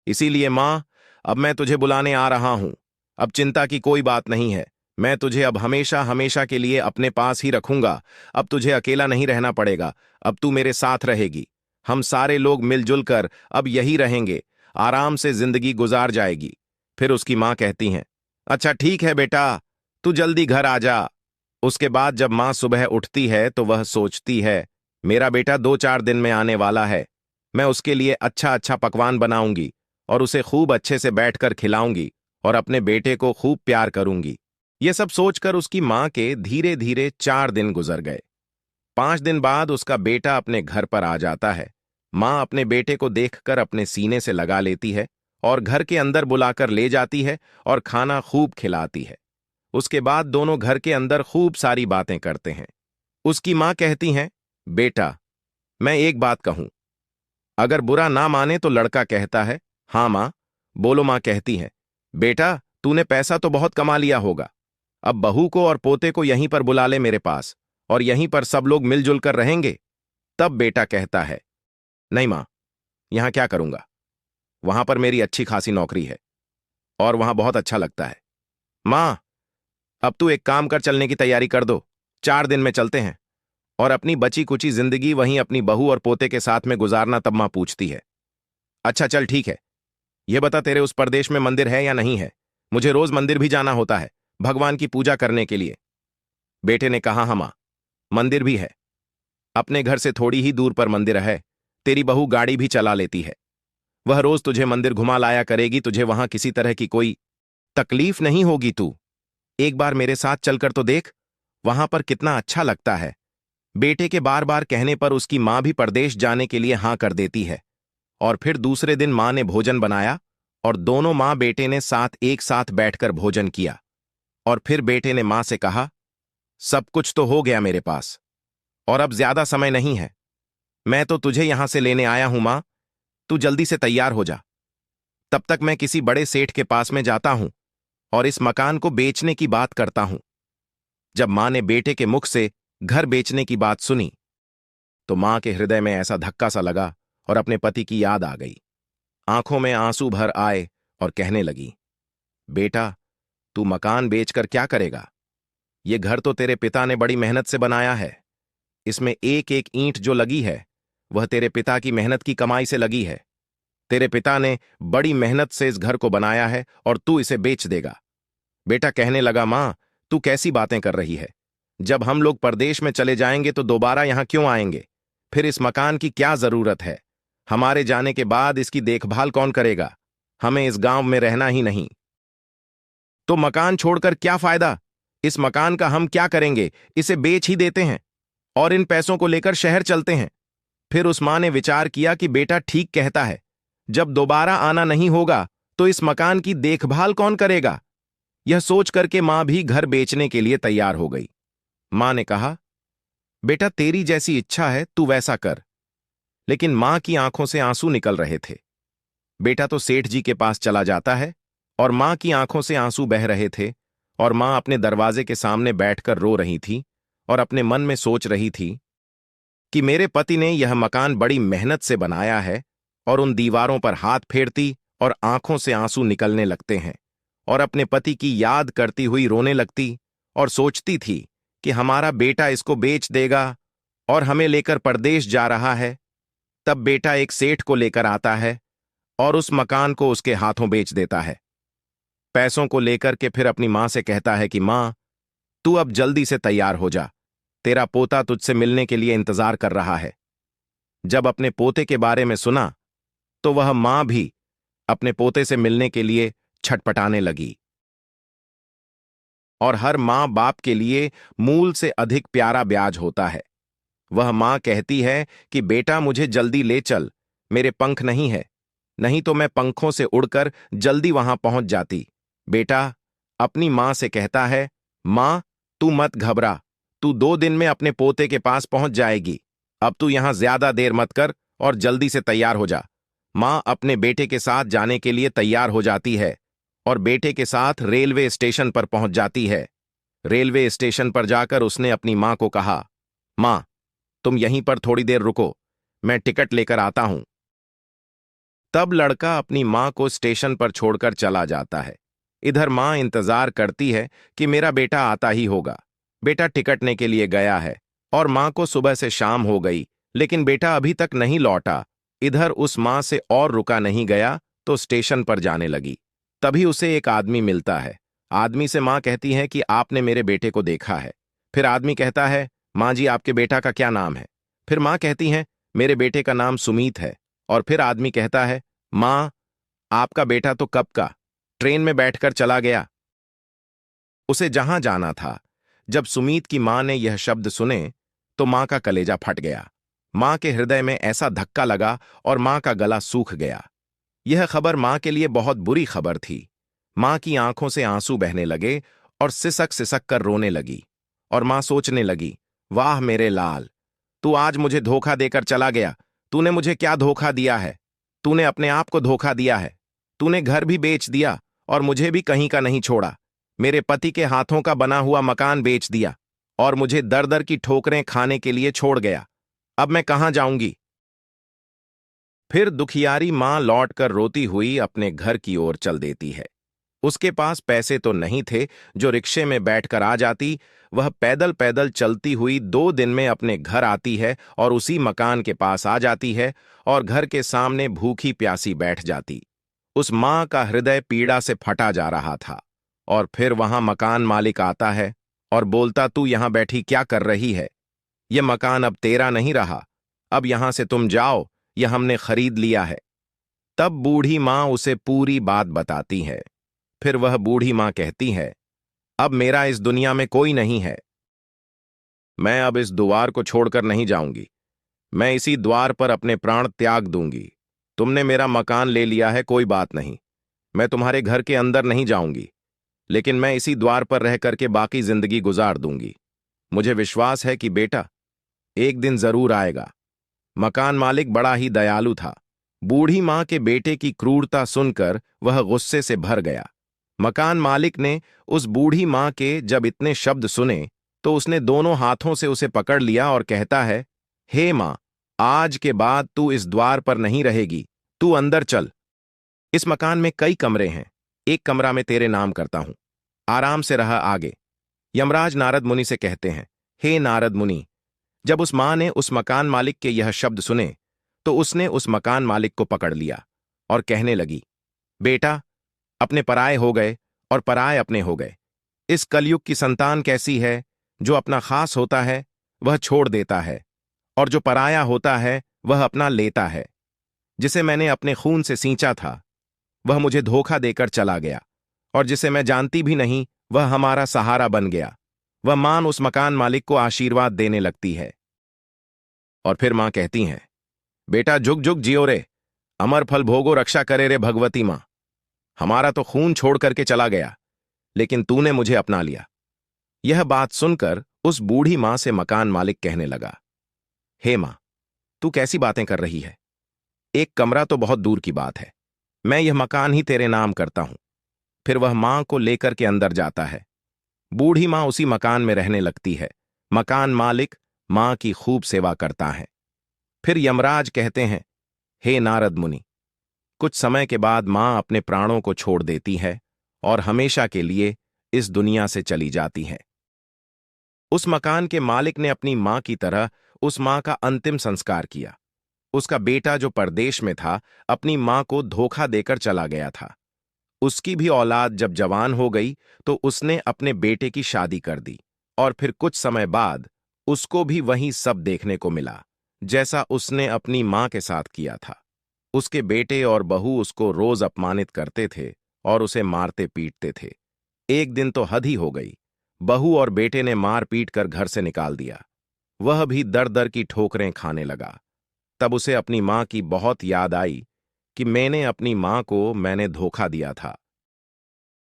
इसीलिए माँ, अब मैं तुझे बुलाने आ रहा हूं। अब चिंता की कोई बात नहीं है। मैं तुझे अब हमेशा हमेशा के लिए अपने पास ही रखूंगा। अब तुझे अकेला नहीं रहना पड़ेगा। अब तू मेरे साथ रहेगी। हम सारे लोग मिलजुल कर अब यही रहेंगे। आराम से जिंदगी गुजार जाएगी। फिर उसकी माँ कहती हैं, अच्छा ठीक है बेटा, तू जल्दी घर आ जा। उसके बाद जब माँ सुबह उठती है तो वह सोचती है, मेरा बेटा 2-4 दिन में आने वाला है। मैं उसके लिए अच्छा अच्छा पकवान बनाऊंगी और उसे खूब अच्छे से बैठकर खिलाऊंगी और अपने बेटे को खूब प्यार करूंगी। ये सब सोचकर उसकी माँ के धीरे धीरे 4 दिन गुजर गए। 5 दिन बाद उसका बेटा अपने घर पर आ जाता है। माँ अपने बेटे को देखकर अपने सीने से लगा लेती है और घर के अंदर बुलाकर ले जाती है और खाना खूब खिलाती है। उसके बाद दोनों घर के अंदर खूब सारी बातें करते हैं। उसकी माँ कहती हैं, बेटा, मैं एक बात कहूं, अगर बुरा ना माने तो लड़का कहता है, हाँ माँ, बोलो। माँ कहती है, बेटा, तूने पैसा तो बहुत कमा लिया होगा। अब बहू को और पोते को यहीं पर बुला ले मेरे पास, और यहीं पर सब लोग मिलजुल कर रहेंगे। तब बेटा कहता है, नहीं माँ, यहां क्या करूंगा? वहां पर मेरी अच्छी खासी नौकरी है और वहां बहुत अच्छा लगता है। माँ, अब तू एक काम कर, चलने की तैयारी कर दो। 4 दिन में चलते हैं और अपनी बची कुची जिंदगी वहीं अपनी बहू और पोते के साथ में गुजारना। तब माँ पूछती है, अच्छा चल ठीक है, ये बता तेरे उस प्रदेश में मंदिर है या नहीं है? मुझे रोज मंदिर भी जाना होता है, भगवान की पूजा करने के लिए। बेटे ने कहा, हाँ माँ, मंदिर भी है। अपने घर से थोड़ी ही दूर पर मंदिर है। तेरी बहू गाड़ी भी चला लेती है। वह रोज तुझे मंदिर घुमा लाया करेगी। तुझे वहां किसी तरह की कोई तकलीफ नहीं होगी। तू एक बार मेरे साथ चलकर तो देख, वहां पर कितना अच्छा लगता है। बेटे के बार बार कहने पर उसकी मां भी परदेश जाने के लिए हां कर देती है। और फिर दूसरे दिन मां ने भोजन बनाया और दोनों मां बेटे ने साथ एक साथ बैठकर भोजन किया। और फिर बेटे ने मां से कहा, सब कुछ तो हो गया मेरे पास और अब ज्यादा समय नहीं है। मैं तो तुझे यहां से लेने आया हूं मां, तू जल्दी से तैयार हो जा। तब तक मैं किसी बड़े सेठ के पास में जाता हूं और इस मकान को बेचने की बात करता हूं। जब मां ने बेटे के मुख से घर बेचने की बात सुनी तो मां के हृदय में ऐसा धक्का सा लगा और अपने पति की याद आ गई। आंखों में आंसू भर आए और कहने लगी, बेटा, तू मकान बेचकर क्या करेगा? ये घर तो तेरे पिता ने बड़ी मेहनत से बनाया है। इसमें एक एक ईंट जो लगी है वह तेरे पिता की मेहनत की कमाई से लगी है। तेरे पिता ने बड़ी मेहनत से इस घर को बनाया है और तू इसे बेच देगा। बेटा कहने लगा, मां, तू कैसी बातें कर रही है? जब हम लोग परदेश में चले जाएंगे तो दोबारा यहां क्यों आएंगे? फिर इस मकान की क्या जरूरत है? हमारे जाने के बाद इसकी देखभाल कौन करेगा? हमें इस गांव में रहना ही नहीं तो मकान छोड़कर क्या फायदा? इस मकान का हम क्या करेंगे? इसे बेच ही देते हैं और इन पैसों को लेकर शहर चलते हैं। फिर उस मां ने विचार किया कि बेटा ठीक कहता है। जब दोबारा आना नहीं होगा तो इस मकान की देखभाल कौन करेगा? यह सोच करके मां भी घर बेचने के लिए तैयार हो गई। मां ने कहा, बेटा, तेरी जैसी इच्छा है तू वैसा कर। लेकिन मां की आंखों से आंसू निकल रहे थे। बेटा तो सेठ जी के पास चला जाता है और मां की आंखों से आंसू बह रहे थे और मां अपने दरवाजे के सामने बैठकर रो रही थी और अपने मन में सोच रही थी कि मेरे पति ने यह मकान बड़ी मेहनत से बनाया है। और उन दीवारों पर हाथ फेरती और आंखों से आंसू निकलने लगते हैं और अपने पति की याद करती हुई रोने लगती और सोचती थी कि हमारा बेटा इसको बेच देगा और हमें लेकर परदेश जा रहा है। तब बेटा एक सेठ को लेकर आता है और उस मकान को उसके हाथों बेच देता है। पैसों को लेकर के फिर अपनी मां से कहता है कि मां, तू अब जल्दी से तैयार हो जा। तेरा पोता तुझसे मिलने के लिए इंतजार कर रहा है। जब अपने पोते के बारे में सुना तो वह मां भी अपने पोते से मिलने के लिए छटपटाने लगी। और हर मां बाप के लिए मूल से अधिक प्यारा ब्याज होता है। वह मां कहती है कि बेटा, मुझे जल्दी ले चल, मेरे पंख नहीं है, नहीं तो मैं पंखों से उड़कर जल्दी वहां पहुंच जाती। बेटा अपनी मां से कहता है, मां, तू मत घबरा, तू 2 दिन में अपने पोते के पास पहुंच जाएगी। अब तू यहां ज्यादा देर मत कर और जल्दी से तैयार हो जा। मां अपने बेटे के साथ जाने के लिए तैयार हो जाती है और बेटे के साथ रेलवे स्टेशन पर पहुंच जाती है। रेलवे स्टेशन पर जाकर उसने अपनी मां को कहा, मां, तुम यहीं पर थोड़ी देर रुको, मैं टिकट लेकर आता हूं। तब लड़का अपनी माँ को स्टेशन पर छोड़कर चला जाता है। इधर माँ इंतजार करती है कि मेरा बेटा आता ही होगा। बेटा टिकटने के लिए गया है और माँ को सुबह से शाम हो गई, लेकिन बेटा अभी तक नहीं लौटा। इधर उस माँ से और रुका नहीं गया तो स्टेशन पर जाने लगी। तभी उसे एक आदमी मिलता है। आदमी से माँ कहती है कि आपने मेरे बेटे को देखा है। फिर आदमी कहता है, माँ जी आपके बेटा का क्या नाम है? फिर माँ कहती है, मेरे बेटे का नाम सुमीत है। और फिर आदमी कहता है, माँ आपका बेटा तो कब का ट्रेन में बैठकर चला गया, उसे जहां जाना था। जब सुमीत की मां ने यह शब्द सुने तो मां का कलेजा फट गया। मां के हृदय में ऐसा धक्का लगा और मां का गला सूख गया। यह खबर मां के लिए बहुत बुरी खबर थी। मां की आंखों से आंसू बहने लगे और सिसक सिसक कर रोने लगी। और मां सोचने लगी, वाह मेरे लाल, तू आज मुझे धोखा देकर चला गया। तूने मुझे क्या धोखा दिया है? तूने अपने आप को धोखा दिया है। तूने घर भी बेच दिया और मुझे भी कहीं का नहीं छोड़ा। मेरे पति के हाथों का बना हुआ मकान बेच दिया और मुझे दर दर की ठोकरें खाने के लिए छोड़ गया। अब मैं कहां जाऊंगी? फिर दुखियारी मां लौटकर रोती हुई अपने घर की ओर चल देती है। उसके पास पैसे तो नहीं थे जो रिक्शे में बैठकर आ जाती। वह पैदल पैदल चलती हुई 2 दिन में अपने घर आती है और उसी मकान के पास आ जाती है और घर के सामने भूखी प्यासी बैठ जाती। उस मां का हृदय पीड़ा से फटा जा रहा था। और फिर वहां मकान मालिक आता है और बोलता, तू यहां बैठी क्या कर रही है? यह मकान अब तेरा नहीं रहा। अब यहां से तुम जाओ, यह हमने खरीद लिया है। तब बूढ़ी मां उसे पूरी बात बताती है। फिर वह बूढ़ी मां कहती है, अब मेरा इस दुनिया में कोई नहीं है। मैं अब इस द्वार को छोड़कर नहीं जाऊंगी। मैं इसी द्वार पर अपने प्राण त्याग दूंगी। तुमने मेरा मकान ले लिया है, कोई बात नहीं। मैं तुम्हारे घर के अंदर नहीं जाऊंगी, लेकिन मैं इसी द्वार पर रह करके बाकी जिंदगी गुजार दूंगी। मुझे विश्वास है कि बेटा एक दिन जरूर आएगा। मकान मालिक बड़ा ही दयालु था। बूढ़ी मां के बेटे की क्रूरता सुनकर वह गुस्से से भर गया। मकान मालिक ने उस बूढ़ी मां के जब इतने शब्द सुने तो उसने दोनों हाथों से उसे पकड़ लिया और कहता है, हे मां, आज के बाद तू इस द्वार पर नहीं रहेगी। तू अंदर चल। इस मकान में कई कमरे हैं, एक कमरा में तेरे नाम करता हूं। आराम से रहा आगे। यमराज नारद मुनि से कहते हैं, हे नारद मुनि। जब उस मां ने उस मकान मालिक के यह शब्द सुने तो उसने उस मकान मालिक को पकड़ लिया और कहने लगी, बेटा अपने पराये हो गए और पराये अपने हो गए। इस कलयुग की संतान कैसी है, जो अपना खास होता है वह छोड़ देता है और जो पराया होता है वह अपना लेता है। जिसे मैंने अपने खून से सींचा था वह मुझे धोखा देकर चला गया, और जिसे मैं जानती भी नहीं वह हमारा सहारा बन गया। वह मां उस मकान मालिक को आशीर्वाद देने लगती है और फिर मां कहती हैं, बेटा जुग जुग जियो रे, अमर फल भोगो, रक्षा करे रे भगवती मां। हमारा तो खून छोड़ करके चला गया, लेकिन तूने मुझे अपना लिया। यह बात सुनकर उस बूढ़ी मां से मकान मालिक कहने लगा, हे मां, तू कैसी बातें कर रही है? एक कमरा तो बहुत दूर की बात है। मैं यह मकान ही तेरे नाम करता हूं। फिर वह मां को लेकर के अंदर जाता है। बूढ़ी मां उसी मकान में रहने लगती है। मकान मालिक मां की खूब सेवा करता है। फिर यमराज कहते हैं, हे नारद मुनि, कुछ समय के बाद मां अपने प्राणों को छोड़ देती है और हमेशा के लिए इस दुनिया से चली जाती है। उस मकान के मालिक ने अपनी मां की तरह उस मां का अंतिम संस्कार किया। उसका बेटा जो परदेश में था अपनी मां को धोखा देकर चला गया था। उसकी भी औलाद जब जवान हो गई तो उसने अपने बेटे की शादी कर दी, और फिर कुछ समय बाद उसको भी वही सब देखने को मिला जैसा उसने अपनी मां के साथ किया था। उसके बेटे और बहू उसको रोज अपमानित करते थे और उसे मारते पीटते थे। एक दिन तो हद ही हो गई। बहू और बेटे ने मार पीट कर घर से निकाल दिया। वह भी दर दर की ठोकरें खाने लगा। तब उसे अपनी मां की बहुत याद आई कि मैंने धोखा दिया था।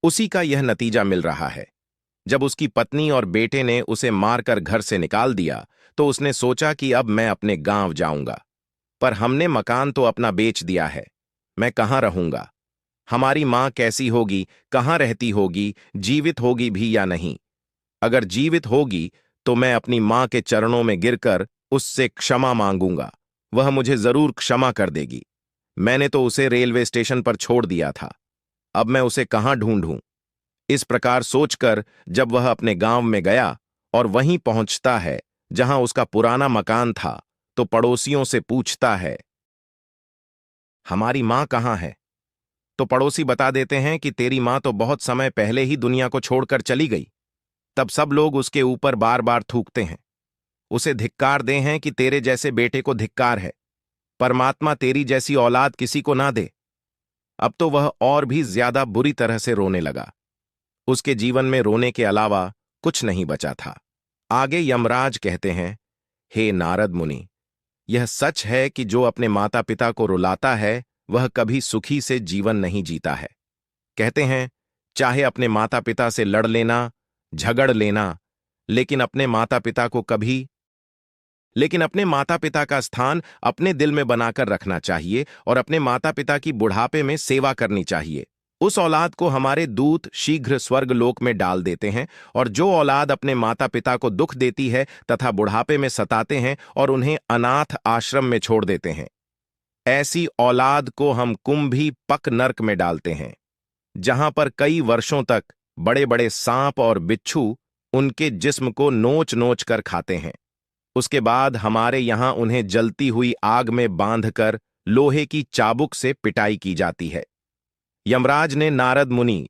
उसी का यह नतीजा मिल रहा है। जब उसकी पत्नी और बेटे ने उसे मारकर घर से निकाल दिया तो उसने सोचा कि अब मैं अपने गांव जाऊंगा। पर हमने मकान तो अपना बेच दिया है, मैं कहां रहूंगा? हमारी मां कैसी होगी, कहां रहती होगी, जीवित होगी भी या नहीं? अगर जीवित होगी तो मैं अपनी मां के चरणों में गिरकर उससे क्षमा मांगूंगा। वह मुझे जरूर क्षमा कर देगी। मैंने तो उसे रेलवे स्टेशन पर छोड़ दिया था। अब मैं उसे कहाँ ढूंढूं? इस प्रकार सोचकर जब वह अपने गांव में गया और वहीं पहुंचता है जहां उसका पुराना मकान था, तो पड़ोसियों से पूछता है, हमारी मां कहाँ है? तो पड़ोसी बता देते हैं कि तेरी मां तो बहुत समय पहले ही दुनिया को छोड़कर चली गई। तब सब लोग उसके ऊपर बार बार थूकते हैं, उसे धिक्कार दे हैं कि तेरे जैसे बेटे को धिक्कार है, परमात्मा तेरी जैसी औलाद किसी को ना दे। अब तो वह और भी ज्यादा बुरी तरह से रोने लगा। उसके जीवन में रोने के अलावा कुछ नहीं बचा था। आगे यमराज कहते हैं, हे नारद मुनि, यह सच है कि जो अपने माता पिता को रुलाता है वह कभी सुखी से जीवन नहीं जीता है। कहते हैं, चाहे अपने माता पिता से लड़ लेना, झगड़ लेना, लेकिन अपने माता पिता को कभी लेकिन अपने माता पिता का स्थान अपने दिल में बनाकर रखना चाहिए और अपने माता पिता की बुढ़ापे में सेवा करनी चाहिए। उस औलाद को हमारे दूत शीघ्र स्वर्ग लोक में डाल देते हैं, और जो औलाद अपने माता पिता को दुख देती है तथा बुढ़ापे में सताते हैं और उन्हें अनाथ आश्रम में छोड़ देते हैं, ऐसी औलाद को हम कुंभी पक नर्क में डालते हैं, जहां पर कई वर्षों तक बड़े बड़े सांप और बिच्छू उनके जिस्म को नोच नोच कर खाते हैं। उसके बाद हमारे यहां उन्हें जलती हुई आग में बांधकर लोहे की चाबुक से पिटाई की जाती है। यमराज ने नारद मुनि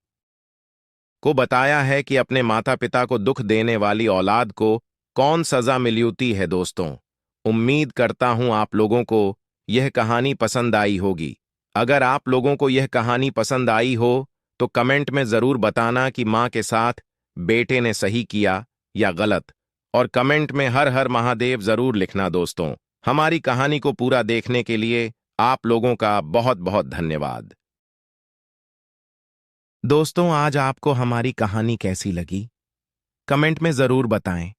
को बताया है कि अपने माता पिता को दुख देने वाली औलाद को कौन सजा मिलती है। दोस्तों, उम्मीद करता हूं आप लोगों को यह कहानी पसंद आई होगी। अगर आप लोगों को यह कहानी पसंद आई हो तो कमेंट में जरूर बताना कि मां के साथ बेटे ने सही किया या गलत, और कमेंट में हर हर महादेव जरूर लिखना। दोस्तों, हमारी कहानी को पूरा देखने के लिए आप लोगों का बहुत बहुत धन्यवाद। दोस्तों, आज आपको हमारी कहानी कैसी लगी कमेंट में जरूर बताएं।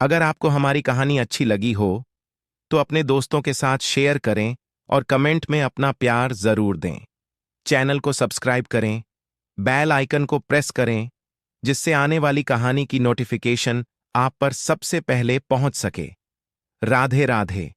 अगर आपको हमारी कहानी अच्छी लगी हो तो अपने दोस्तों के साथ शेयर करें और कमेंट में अपना प्यार जरूर दें। चैनल को सब्सक्राइब करें, बेल आइकन को प्रेस करें, जिससे आने वाली कहानी की नोटिफिकेशन आप पर सबसे पहले पहुंच सके। राधे राधे।